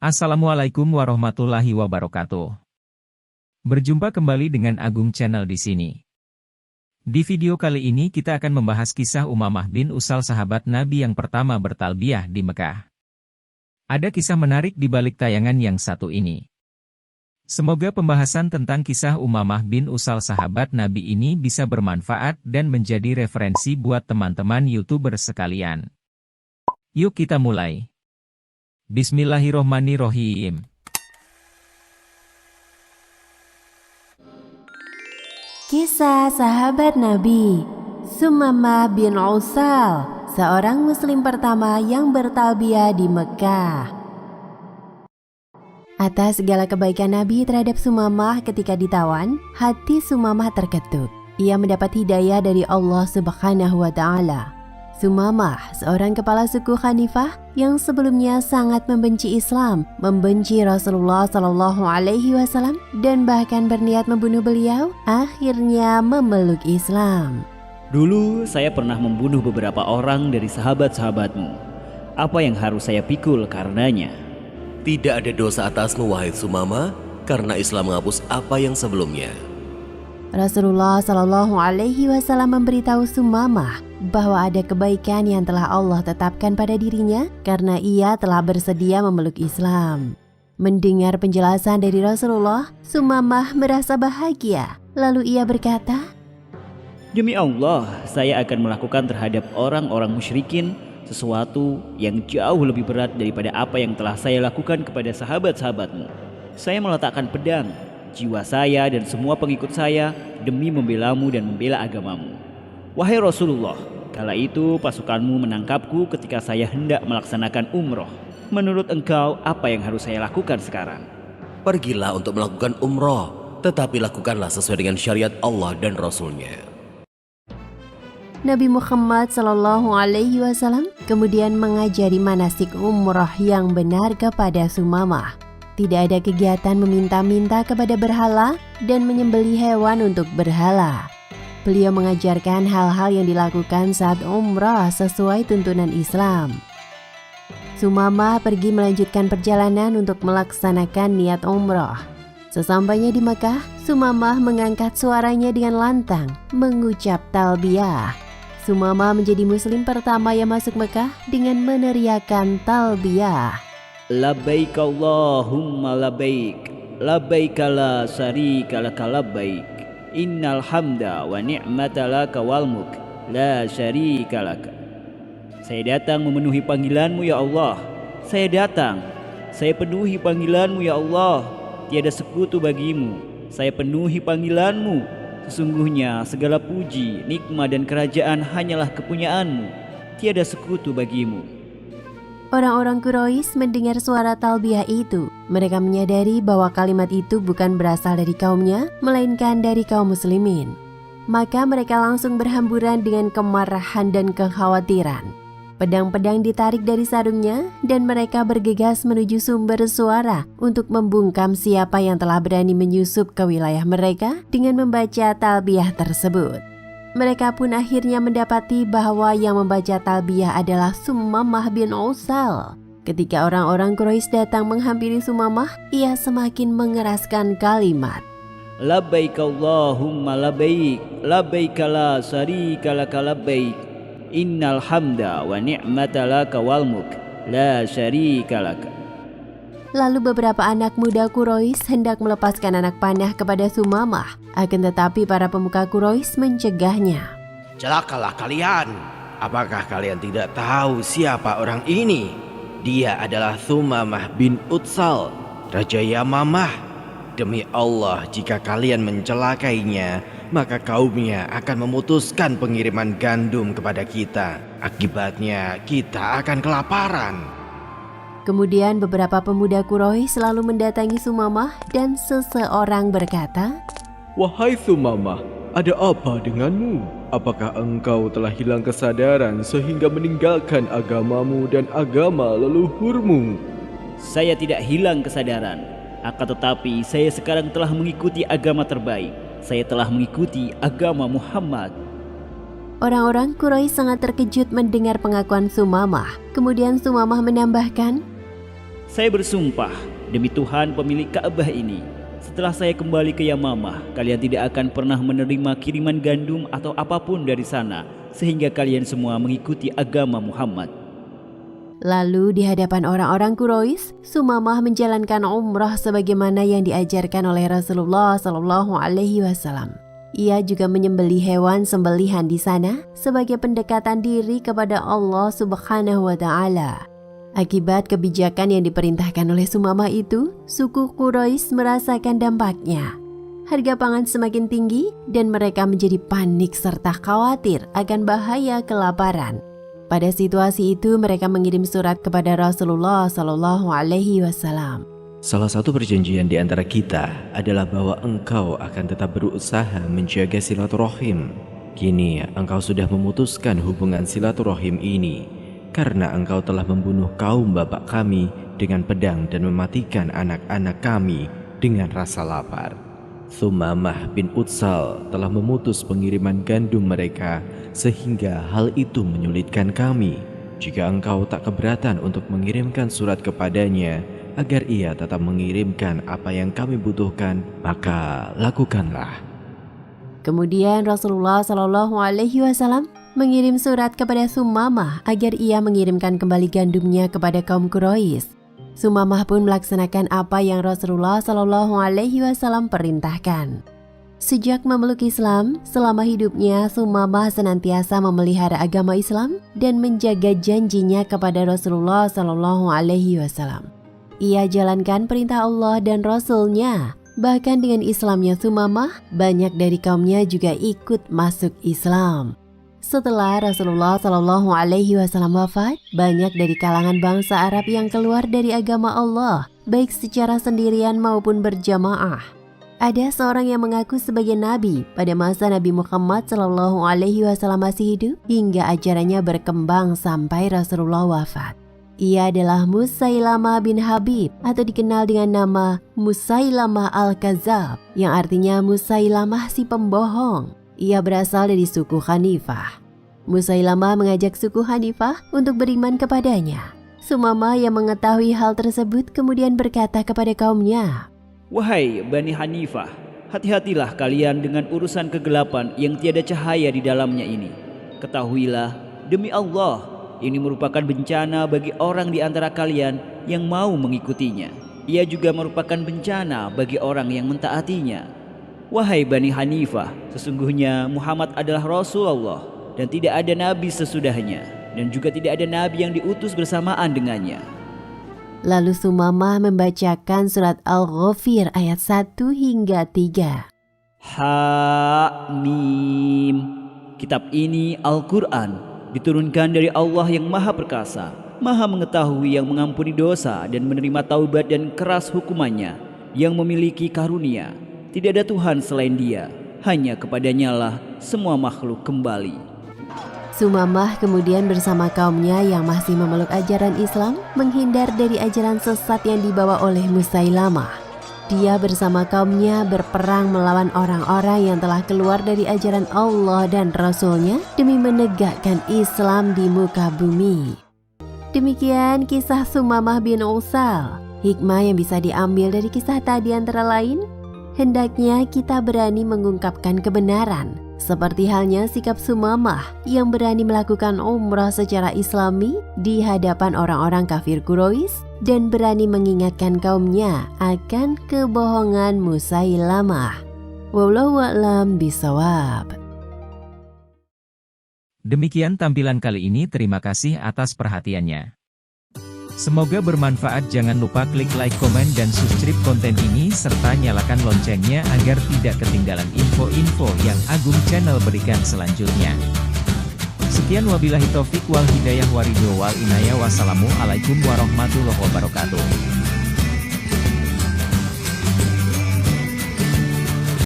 Assalamualaikum warahmatullahi wabarakatuh. Berjumpa kembali dengan Agung Channel di sini. Di video kali ini kita akan membahas kisah Umamah bin Usal, sahabat Nabi yang pertama bertalbiyah di Mekah. Ada kisah menarik di balik tayangan yang satu ini. Semoga pembahasan tentang kisah Umamah bin Usal sahabat Nabi ini bisa bermanfaat dan menjadi referensi buat teman-teman YouTuber sekalian. Yuk kita mulai. Bismillahirrohmanirrohim. Kisah sahabat Nabi Umamah bin Usal, seorang muslim pertama yang bertalbiyah di Mekah. Atas segala kebaikan Nabi terhadap Umamah ketika ditawan, hati Umamah terketuk. Ia mendapat hidayah dari Allah Subhanahu wa Ta'ala. Umamah, seorang kepala suku Hanifah yang sebelumnya sangat membenci Islam, membenci Rasulullah Shallallahu Alaihi Wasallam, dan bahkan berniat membunuh beliau, akhirnya memeluk Islam. Dulu saya pernah membunuh beberapa orang dari sahabat-sahabatmu. Apa yang harus saya pikul karenanya? Tidak ada dosa atasmu, wahai Umamah, karena Islam menghapus apa yang sebelumnya. Rasulullah Shallallahu Alaihi Wasallam memberitahu Umamah bahwa ada kebaikan yang telah Allah tetapkan pada dirinya karena ia telah bersedia memeluk Islam. Mendengar penjelasan dari Rasulullah, Umamah merasa bahagia. Lalu ia berkata, Demi Allah, saya akan melakukan terhadap orang-orang musyrikin sesuatu yang jauh lebih berat daripada apa yang telah saya lakukan kepada sahabat-sahabatmu. Saya meletakkan pedang, jiwa saya dan semua pengikut saya demi membelamu dan membela agamamu. Wahai Rasulullah, kala itu pasukanmu menangkapku ketika saya hendak melaksanakan umroh. Menurut engkau, apa yang harus saya lakukan sekarang? Pergilah untuk melakukan umroh, tetapi lakukanlah sesuai dengan syariat Allah dan Rasulnya. Nabi Muhammad Shallallahu Alaihi Wasallam kemudian mengajari manasik umroh yang benar kepada Umamah. Tidak ada kegiatan meminta-minta kepada berhala dan menyembelih hewan untuk berhala. Beliau mengajarkan hal-hal yang dilakukan saat umrah sesuai tuntunan Islam. Umamah pergi melanjutkan perjalanan untuk melaksanakan niat umrah. Sesampainya di Mekah, Umamah mengangkat suaranya dengan lantang, mengucap talbiyah. Umamah menjadi muslim pertama yang masuk Mekah dengan meneriakkan talbiyah. Labbaik Allahumma labbaik, labbaik la syarika laka labbaik, innal hamda wa ni'mata laka wal mulk la syarika laka. Saya datang memenuhi panggilanmu ya Allah. Saya datang, saya penuhi panggilanmu ya Allah. Tiada sekutu bagimu. Saya penuhi panggilanmu. Sesungguhnya segala puji, nikmat dan kerajaan hanyalah kepunyaanmu. Tiada sekutu bagimu. Orang-orang Quraisy mendengar suara talbiyah itu. Mereka menyadari bahwa kalimat itu bukan berasal dari kaumnya, melainkan dari kaum muslimin. Maka mereka langsung berhamburan dengan kemarahan dan kekhawatiran. Pedang-pedang ditarik dari sarungnya dan mereka bergegas menuju sumber suara untuk membungkam siapa yang telah berani menyusup ke wilayah mereka dengan membaca talbiyah tersebut. Mereka pun akhirnya mendapati bahwa yang membaca talbiyah adalah Umamah bin Usal. Ketika orang-orang Quraisy datang menghampiri Umamah, ia semakin mengeraskan kalimat. Labbaik Allahumma labbaik, labbaik la syarika laka labbaik, innal hamda wa ni'mata laka wal mulk la syarika laka. Lalu beberapa anak muda Quraisy hendak melepaskan anak panah kepada Umamah. Akan tetapi para pemuka Quraisy mencegahnya. Celakalah kalian. Apakah kalian tidak tahu siapa orang ini? Dia adalah Umamah bin Usal, Raja Yamamah. Demi Allah, jika kalian mencelakainya, maka kaumnya akan memutuskan pengiriman gandum kepada kita. Akibatnya kita akan kelaparan. Kemudian beberapa pemuda Quraisy selalu mendatangi Umamah dan seseorang berkata, Wahai Umamah, ada apa denganmu? Apakah engkau telah hilang kesadaran sehingga meninggalkan agamamu dan agama leluhurmu? Saya tidak hilang kesadaran, akan tetapi saya sekarang telah mengikuti agama terbaik. Saya telah mengikuti agama Muhammad. Orang-orang Quraisy sangat terkejut mendengar pengakuan Umamah. Kemudian Umamah menambahkan, Saya bersumpah demi Tuhan pemilik Ka'bah ini, setelah saya kembali ke Yamamah, kalian tidak akan pernah menerima kiriman gandum atau apapun dari sana, sehingga kalian semua mengikuti agama Muhammad. Lalu di hadapan orang-orang Quraisy, Sumamah menjalankan umrah sebagaimana yang diajarkan oleh Rasulullah SAW. Ia juga menyembelih hewan sembelihan di sana sebagai pendekatan diri kepada Allah Subhanahu wa Ta'ala. Akibat kebijakan yang diperintahkan oleh Sumamah itu, suku Quraisy merasakan dampaknya. Harga pangan semakin tinggi dan mereka menjadi panik serta khawatir akan bahaya kelaparan. Pada situasi itu mereka mengirim surat kepada Rasulullah SAW. Salah satu perjanjian di antara kita adalah bahwa engkau akan tetap berusaha menjaga silaturahim. Kini engkau sudah memutuskan hubungan silaturahim ini karena engkau telah membunuh kaum bapak kami dengan pedang dan mematikan anak-anak kami dengan rasa lapar. Sumamah bin Utsal telah memutus pengiriman gandum mereka sehingga hal itu menyulitkan kami. Jika engkau tak keberatan untuk mengirimkan surat kepadanya agar ia tetap mengirimkan apa yang kami butuhkan, maka lakukanlah. Kemudian Rasulullah SAW mengirim surat kepada Sumamah agar ia mengirimkan kembali gandumnya kepada kaum Quraisy. Sumamah pun melaksanakan apa yang Rasulullah SAW perintahkan. Sejak memeluk Islam, selama hidupnya Sumamah senantiasa memelihara agama Islam dan menjaga janjinya kepada Rasulullah SAW. Ia jalankan perintah Allah dan Rasul-Nya. Bahkan dengan Islamnya Sumamah, banyak dari kaumnya juga ikut masuk Islam. Setelah Rasulullah SAW wafat, banyak dari kalangan bangsa Arab yang keluar dari agama Allah, baik secara sendirian maupun berjamaah. Ada seorang yang mengaku sebagai nabi pada masa Nabi Muhammad SAW masih hidup hingga ajarannya berkembang sampai Rasulullah wafat. Ia adalah Musailamah bin Habib atau dikenal dengan nama Musailamah al-Kazab yang artinya Musailamah si pembohong. Ia berasal dari suku Hanifah. Musailamah mengajak suku Hanifah untuk beriman kepadanya. Sumamah yang mengetahui hal tersebut kemudian berkata kepada kaumnya, Wahai Bani Hanifah, hati-hatilah kalian dengan urusan kegelapan yang tiada cahaya di dalamnya ini. Ketahuilah, demi Allah, ini merupakan bencana bagi orang di antara kalian yang mau mengikutinya. Ia juga merupakan bencana bagi orang yang mentaatinya. Wahai Bani Hanifah, sesungguhnya Muhammad adalah Rasulullah dan tidak ada nabi sesudahnya, dan juga tidak ada nabi yang diutus bersamaan dengannya. Lalu Sumamah membacakan surat Al-Ghafir ayat 1 hingga 3. Hamim. Kitab ini Al-Quran diturunkan dari Allah yang Maha Perkasa, Maha Mengetahui, yang mengampuni dosa dan menerima taubat dan keras hukumannya, yang memiliki karunia. Tidak ada Tuhan selain Dia, hanya kepadanya lah semua makhluk kembali. Sumamah kemudian bersama kaumnya yang masih memeluk ajaran Islam menghindar dari ajaran sesat yang dibawa oleh Musailamah. Dia bersama kaumnya berperang melawan orang-orang yang telah keluar dari ajaran Allah dan Rasul-Nya demi menegakkan Islam di muka bumi. Demikian kisah Sumamah bin Utsal. Hikmah yang bisa diambil dari kisah tadi antara lain, hendaknya kita berani mengungkapkan kebenaran, seperti halnya sikap Sumamah yang berani melakukan umrah secara islami di hadapan orang-orang kafir Quraisy dan berani mengingatkan kaumnya akan kebohongan Musailamah. Wallahu a'lam bishawab. Demikian tampilan kali ini, terima kasih atas perhatiannya. Semoga bermanfaat. Jangan lupa klik like, komen, dan subscribe konten ini serta nyalakan loncengnya agar tidak ketinggalan info-info yang Agung Channel berikan selanjutnya. Sekian, wabillahi taufik wal hidayah waridho wal inayah. Wassalamualaikum warahmatullahi wabarakatuh.